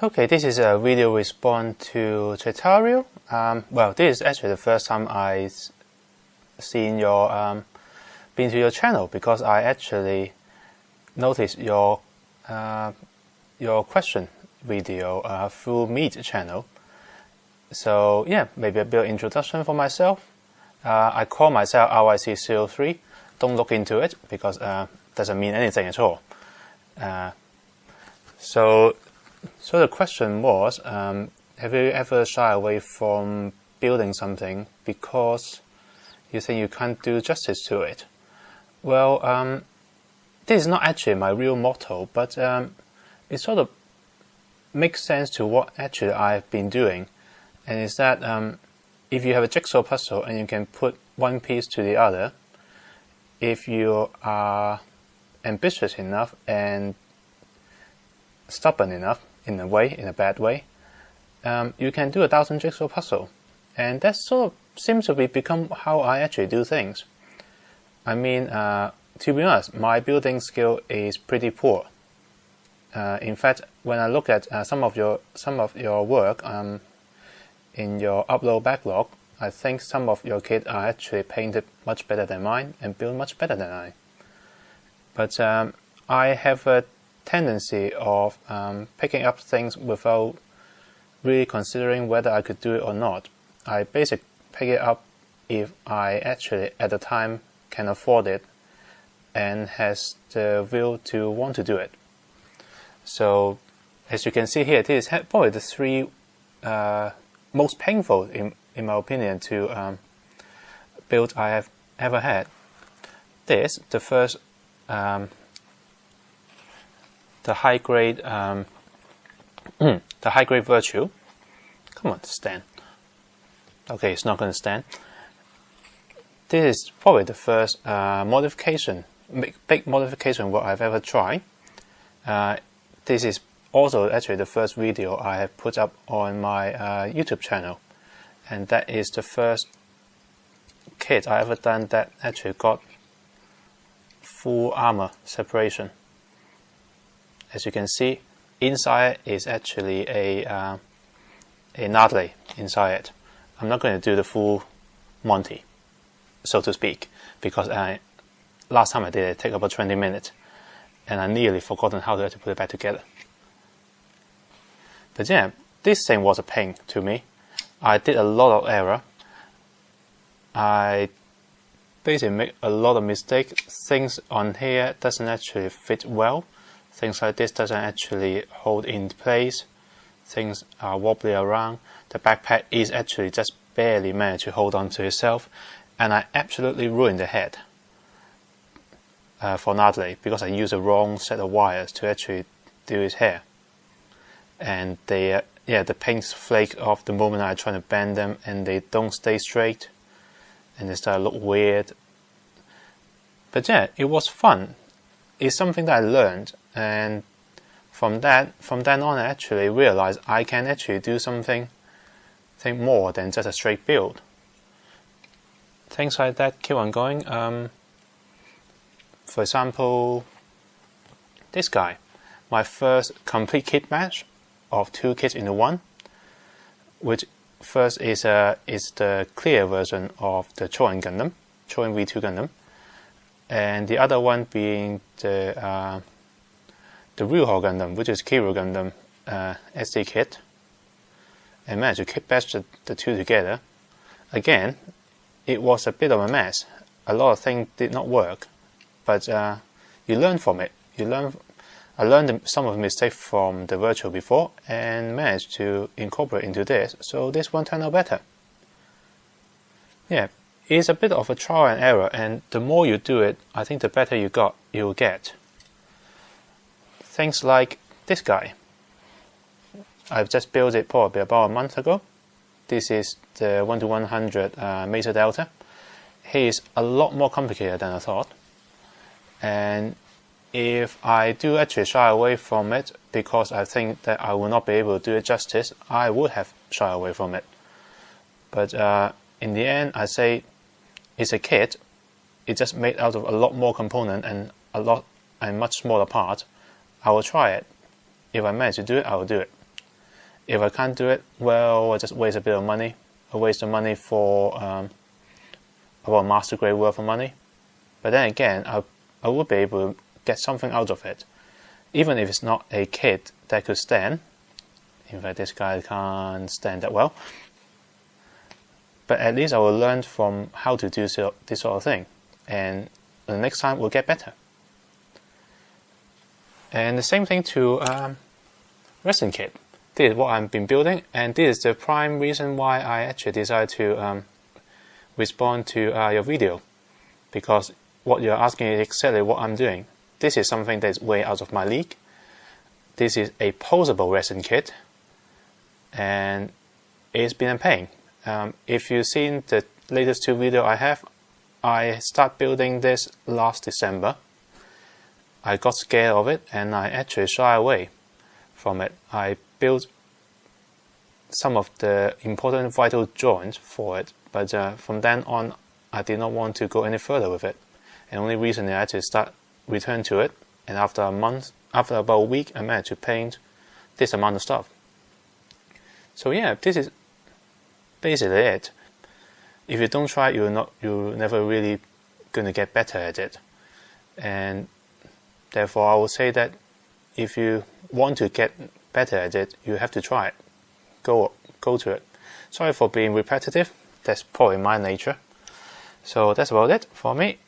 Okay, this is a video response to Chetario. Well, this is actually the first time I've seen been to your channel, because I actually noticed your question video through Meet channel. So yeah, maybe a bit of introduction for myself. I call myself RYC03. Don't look into it because doesn't mean anything at all. So the question was, have you ever shied away from building something because you think you can't do justice to it? Well, this is not actually my real motto, but it sort of makes sense to what actually I've been doing. And it's that if you have a jigsaw puzzle and you can put one piece to the other, if you are ambitious enough and stubborn enough, in a bad way, you can do 1,000 jigsaw puzzle. And that sort of seems to become how I actually do things. I mean, to be honest, my building skill is pretty poor. In fact, when I look at some of your work in your upload backlog, I think some of your kids are actually painted much better than mine and build much better than I. But I have a tendency of picking up things without really considering whether I could do it or not. I basically pick it up if I actually at the time can afford it and has the will to want to do it. So as you can see here, this is probably the three most painful, in my opinion, to build I have ever had. This, the first, the high grade virtue. Come on, stand. Okay, it's not going to stand. This is probably the first modification, big modification what I've ever tried. This is also actually the first video I have put up on my YouTube channel, and that is the first kit I ever done that actually got full armor separation. As you can see, inside is actually a Nadley inside it. I'm not going to do the full Monty, so to speak, because last time I did it took about 20 minutes, and I nearly forgotten how to actually put it back together. But yeah, this thing was a pain to me. I did a lot of error. I basically make a lot of mistakes. Things on here doesn't actually fit well. Things like this doesn't actually hold in place. Things are wobbly around. The backpack is actually just barely managed to hold on to itself, and I absolutely ruined the head for Nadley because I used the wrong set of wires to actually do his hair. And the paints flake off the moment I try to bend them, and they don't stay straight, and they start to look weird. But yeah, it was fun. It's something that I learned, and from then on I actually realized I can actually do something more than just a straight build. Things like that keep on going. For example, this guy, my first complete kit match of two kits into one, which first is the clear version of the Chorin V2 Gundam, and the other one being the Ryuho Gundam, which is Kiro Gundam SD kit, and managed to kit bash the two together. Again, it was a bit of a mess. A lot of things did not work, but you learn from it. I learned some of the mistakes from the virtual before and managed to incorporate into this, so this one turned out better. Yeah, it's a bit of a trial and error, and the more you do it, I think the better you'll get. Things like this guy. I've just built it probably about a month ago. This is the 1:100 Mesa Delta. He is a lot more complicated than I thought, and if I do actually shy away from it because I think that I will not be able to do it justice, I would have shied away from it. But in the end, I say it's a kit. It's just made out of a lot more component and much smaller part. I will try it. If I manage to do it, I will do it. If I can't do it, well, I just waste a bit of money. I waste the money for about master grade worth of money. But then again, I would be able to get something out of it, even if it's not a kit that could stand. In fact, this guy can't stand that well. But at least I will learn from how to do this sort of thing, and the next time will get better. And the same thing to resin kit. This is what I've been building, and this is the prime reason why I actually decided to respond to your video, because what you're asking is exactly what I'm doing. This is something that's way out of my league. This is a posable resin kit, and it's been a pain. If you've seen the latest 2 videos I have, I started building this last December. I got scared of it and I actually shy away from it. I built some of the important vital joints for it, but from then on I did not want to go any further with it. And only recently I actually return to it, and after about a week, I managed to paint this amount of stuff. So yeah, this is basically it. If you don't try it, you're never really gonna get better at it. And therefore, I would say that if you want to get better at it, you have to try it. Go to it. Sorry for being repetitive. That's probably my nature. So that's about it for me.